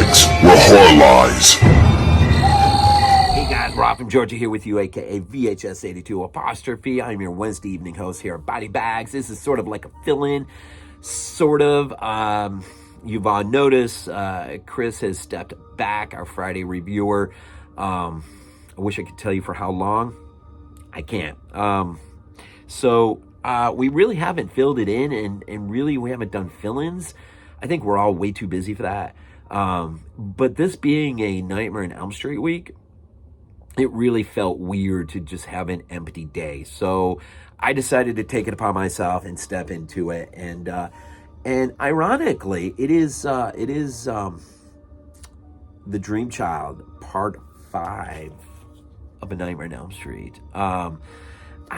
BodyBags, where horror lies. Hey guys, Rob from Georgia here with you, aka VHS82 apostrophe. I'm your Wednesday evening host here at BodyBags. This is sort of like a fill-in, sort of. You've all noticed Chris has stepped back, our Friday reviewer. I wish I could tell you for how long. I can't. So we really haven't filled it in, and really we haven't done fill-ins. I think we're all way too busy for that. But this being a Nightmare on Elm Street week, it really felt weird to just have an empty day. So I decided to take it upon myself and step into it. And ironically, it is The Dream Child, Part 5 of A Nightmare on Elm Street. I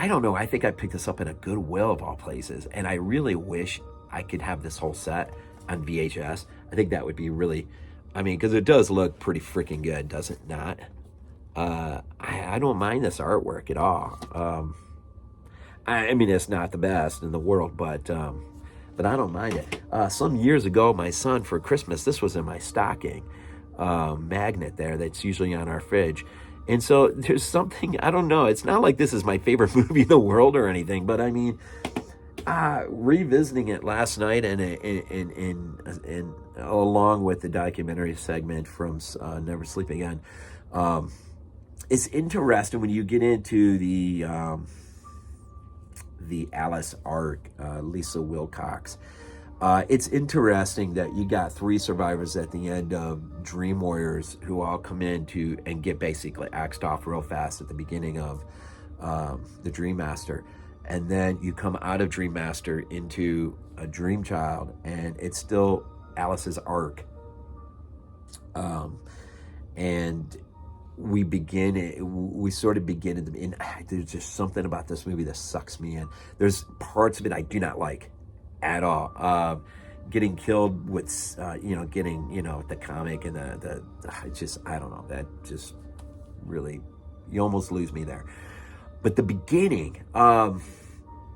don't know. I think I picked this up in a Goodwill of all places, and I really wish I could have this whole set on VHS. I think that would be really, because it does look pretty freaking good, does it not? I don't mind this artwork at all. It's not the best in the world, but I don't mind it. Some years ago, my son, for Christmas, this was in my stocking, magnet there that's usually on our fridge. And so there's something, I don't know, it's not like this is my favorite movie in the world or anything, but revisiting it last night and along with the documentary segment from Never Sleep Again, it's interesting when you get into the Alice arc, Lisa Wilcox. It's interesting that you got 3 survivors at the end of Dream Warriors who all come in and get basically axed off real fast at the beginning of the Dream Master. And then you come out of Dream Master into a Dream Child, and it's still Alice's arc. And we sort of begin and there's just something about this movie that sucks me in. There's parts of it I do not like at all. Getting killed with, getting, the comic and I don't know, that just really, you almost lose me there. But the beginning,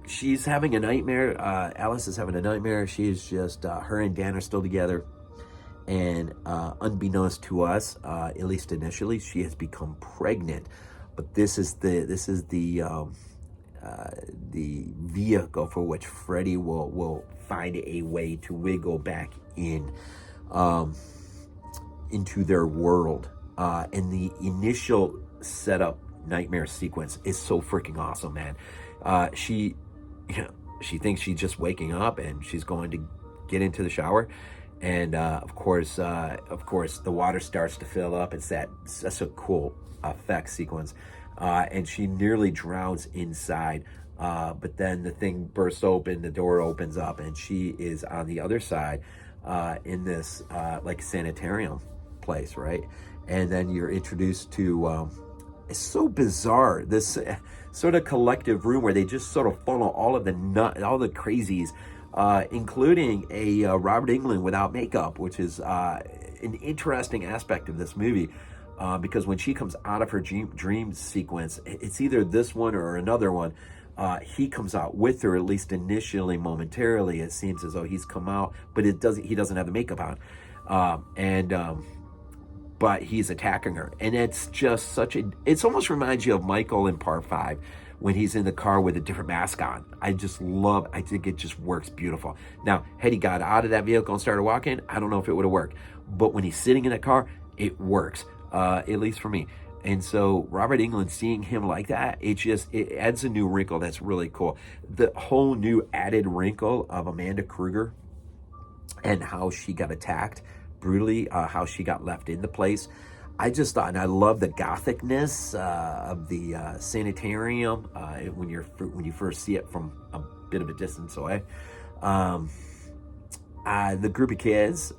she's having a nightmare. Alice is having a nightmare. She's just, her and Dan are still together. And unbeknownst to us, at least initially, she has become pregnant. But this is the vehicle for which Freddy will find a way to wiggle back into their world. And the initial setup nightmare sequence is so freaking awesome, man. She thinks she's just waking up and she's going to get into the shower. And of course, the water starts to fill up. It's such a cool effect sequence. And she nearly drowns inside. But then the thing bursts open, the door opens up, and she is on the other side in this like sanitarium place, right? And then you're introduced to, it's so bizarre, this sort of collective room where they just sort of funnel all the crazies, including a Robert Englund without makeup, which is an interesting aspect of this movie. Because when she comes out of her dream sequence, it's either this one or another one. He comes out with her, at least initially, momentarily. It seems as though he's come out, but he doesn't have the makeup on. But he's attacking her. And it's just it almost reminds you of Michael in Part 5 when he's in the car with a different mask on. I think it just works beautiful. Now, had he got out of that vehicle and started walking, I don't know if it would have worked. But when he's sitting in that car, it works. At least for me. And so Robert Englund, seeing him like that, it adds a new wrinkle that's really cool. The whole new added wrinkle of Amanda Krueger and how she got attacked brutally, how she got left in the place. I just thought, and I love the gothicness of the sanitarium when you first see it from a bit of a distance away. The group of kids,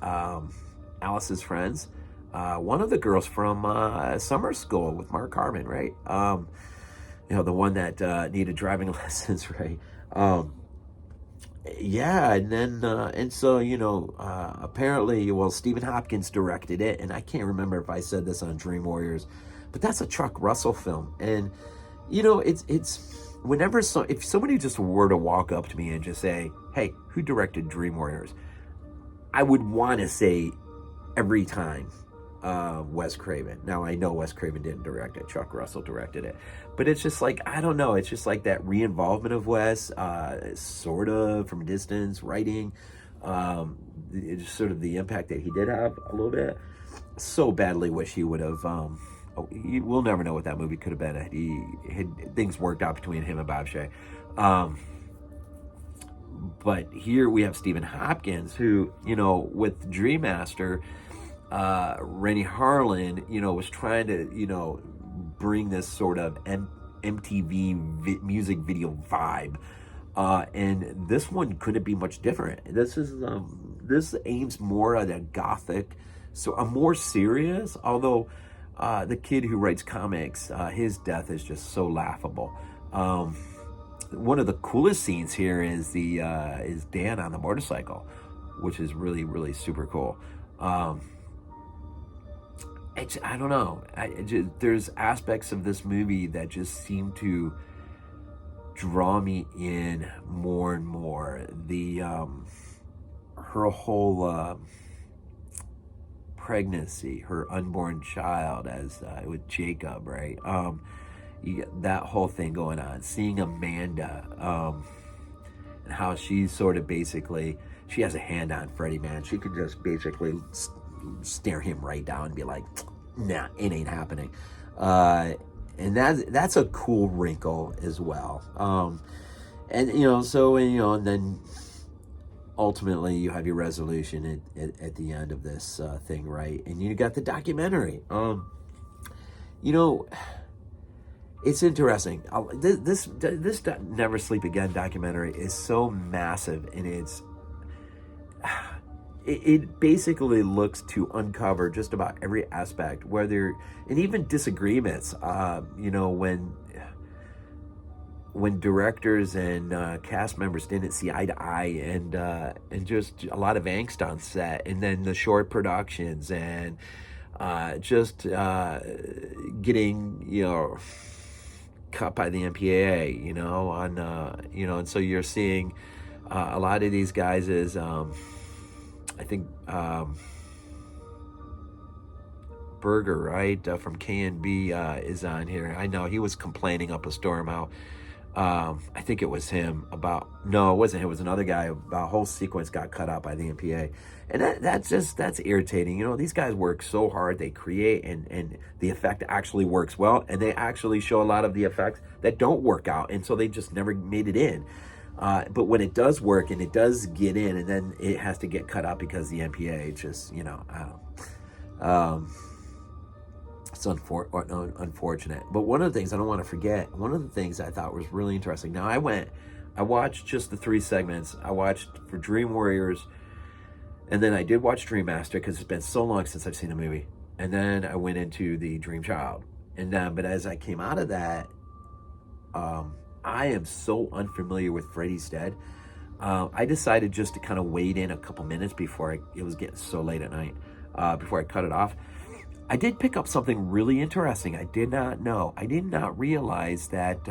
Alice's friends, one of the girls from summer school with Mark Harmon, right? The one that needed driving lessons, right? And then, apparently, Stephen Hopkins directed it, and I can't remember if I said this on Dream Warriors, but that's a Chuck Russell film. And, it's whenever, if somebody just were to walk up to me and just say, hey, who directed Dream Warriors? I would want to say every time. Wes Craven. Now I know Wes Craven didn't direct it. Chuck Russell directed it, but it's just like, I don't know. It's just like that re-involvement of Wes, sort of from a distance, writing, it's just sort of the impact that he did have a little bit. So badly wish he would have. We'll never know what that movie could have been had things worked out between him and Bob Shaye. But here we have Stephen Hopkins, who, with Dream Master, Rennie Harlan, was trying to, bring this sort of MTV music video vibe. And this one couldn't be much different. This aims more at a gothic, so a more serious, although the kid who writes comics, his death is just so laughable. One of the coolest scenes here is is Dan on the motorcycle, which is really, really super cool. I don't know. There's aspects of this movie that just seem to draw me in more and more. Her whole pregnancy, her unborn child, as with Jacob, right? You get that whole thing going on. Seeing Amanda, and how she's sort of basically, she has a hand on Freddy, man. She could just basically stare him right down and be like, nah, it ain't happening. And that's a cool wrinkle as well. And then ultimately you have your resolution at the end of this thing, right? And you got the documentary. It's interesting. This Never Sleep Again documentary is so massive, and it basically looks to uncover just about every aspect, and even disagreements. When directors and cast members didn't see eye to eye, and just a lot of angst on set, and then the short productions, and getting cut by the MPAA, and so you're seeing a lot of these guys is, I think, Berger, right, from K&B is on here. I know he was complaining up a storm how, I think it was him no, it wasn't him, it was another guy, a whole sequence got cut out by the MPA. And that's irritating. These guys work so hard, they create, and the effect actually works well, and they actually show a lot of the effects that don't work out, and so they just never made it in. But when it does work and it does get in, and then it has to get cut out because the MPA just, it's unfortunate. But one of the things I don't want to forget, one of the things I thought was really interesting. Now I watched just the 3 segments. I watched for Dream Warriors, and then I did watch Dream Master because it's been so long since I've seen a movie. And then I went into the Dream Child. But as I came out of that, I am so unfamiliar with Freddy's Dead. I decided just to kind of wait in a couple minutes before it was getting so late at night, before I cut it off. I did pick up something really interesting. I did not know. I did not realize that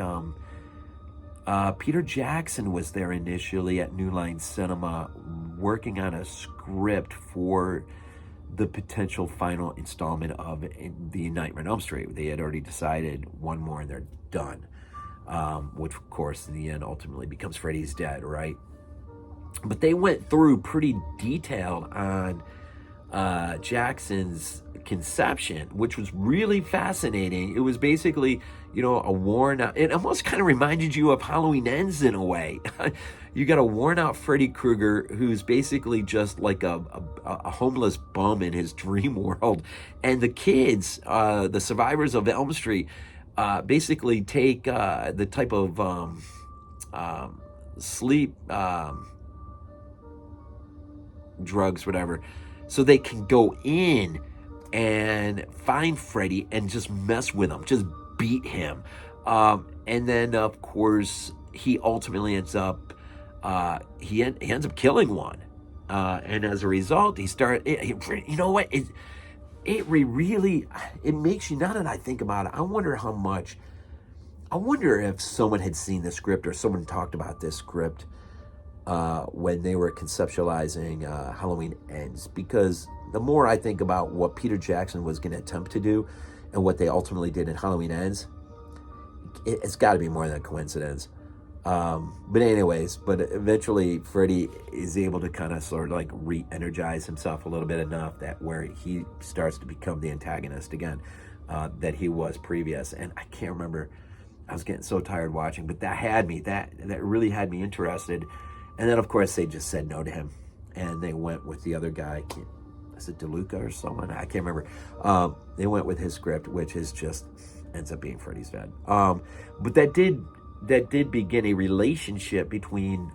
Peter Jackson was there initially at New Line Cinema working on a script for the potential final installment of the Nightmare on Elm Street. They had already decided one more and they're done. Which, of course, in the end ultimately becomes Freddy's Dead, right? But they went through pretty detailed on Jackson's conception, which was really fascinating. It was basically, a worn out, it almost kind of reminded you of Halloween Ends in a way. You got a worn out Freddy Krueger who's basically just like a homeless bum in his dream world. And the kids, the survivors of Elm Street, basically take the type of sleep drugs, whatever, so they can go in and find Freddy and just mess with him, just beat him. And then, of course, he ultimately ends up, he ends up killing one. And as a result, you know what? It really makes you, now that I think about it, I wonder if someone had seen the script or someone talked about this script when they were conceptualizing Halloween Ends, because the more I think about what Peter Jackson was going to attempt to do and what they ultimately did in Halloween Ends, it's got to be more than a coincidence. But eventually Freddy is able to kind of sort of like re-energize himself a little bit enough that where he starts to become the antagonist again, that he was previous. And I can't remember, I was getting so tired watching, but that really had me interested. And then of course they just said no to him and they went with the other guy. Is it DeLuca or someone? I can't remember. They went with his script, which is just ends up being Freddy's Dead. But that did begin a relationship between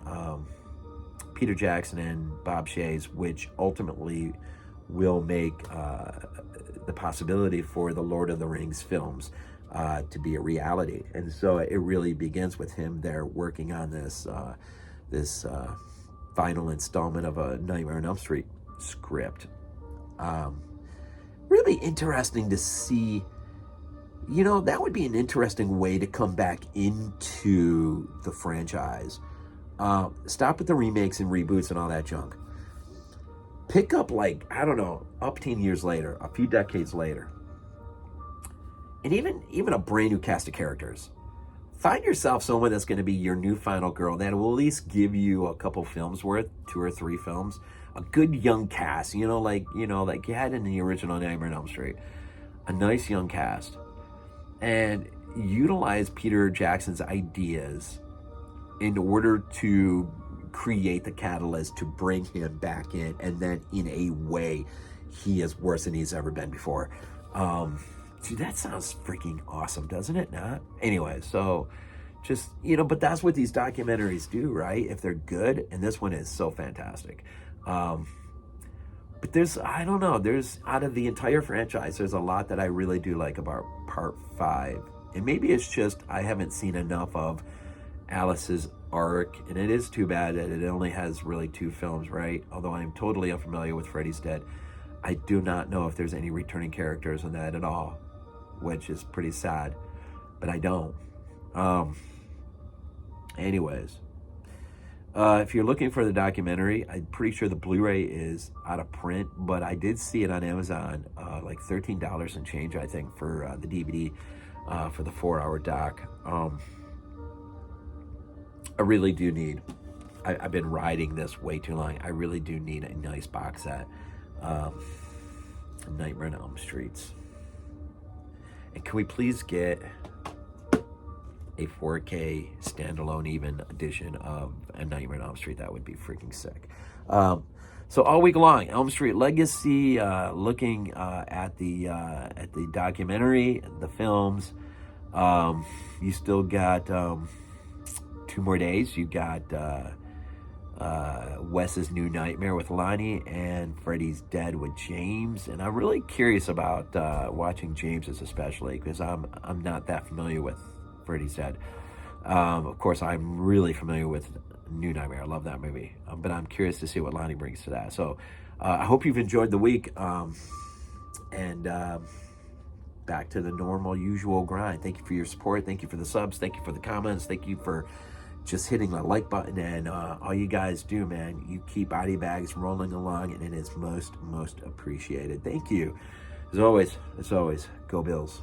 Peter Jackson and Bob Shays, which ultimately will make the possibility for the Lord of the Rings films to be a reality. And so it really begins with him there working on this final installment of a Nightmare on Elm Street script. Really interesting to see. That would be an interesting way to come back into the franchise. Stop with the remakes and reboots and all that junk. Pick up, up 10 years later, a few decades later, and even a brand new cast of characters. Find yourself someone that's going to be your new final girl that will at least give you a couple films worth, 2 or 3 films, a good young cast, like you had in the original Nightmare on Elm Street, a nice young cast. And utilize Peter Jackson's ideas in order to create the catalyst to bring him back in, and then in a way he is worse than he's ever been before. Dude, that sounds freaking awesome, doesn't it not? Anyway, so just, but that's what these documentaries do, right? If they're good, and this one is so fantastic. But there's out of the entire franchise, there's a lot that I really do like about part 5. And maybe it's just I haven't seen enough of Alice's arc, and it is too bad that it only has really 2 films, right? Although I'm totally unfamiliar with Freddy's Dead. I do not know if there's any returning characters in that at all, which is pretty sad, but I don't. Anyways. If you're looking for the documentary, I'm pretty sure the Blu-ray is out of print, but I did see it on Amazon, like $13 and change, I think, for the DVD for the 4-hour doc. I really do need, I've been riding this way too long. I really do need a nice box set. Nightmare on Elm Streets. And can we please get a 4K standalone even edition of A Nightmare on Elm Street? That would be freaking sick. So all week long, Elm Street Legacy, looking at the documentary, the films. You still got 2 more days. You got Wes's New Nightmare with Lonnie and Freddy's Dead with James. And I'm really curious about watching James's, especially because I'm not that familiar with Freddy's Dead. Of course, I'm really familiar with New Nightmare. I love that movie. But I'm curious to see what Lonnie brings to that. So I hope you've enjoyed the week. And back to the normal, usual grind. Thank you for your support. Thank you for the subs. Thank you for the comments. Thank you for just hitting the like button. And all you guys do, man, you keep BodyBags rolling along, and it is most appreciated. Thank you. As always, go Bills.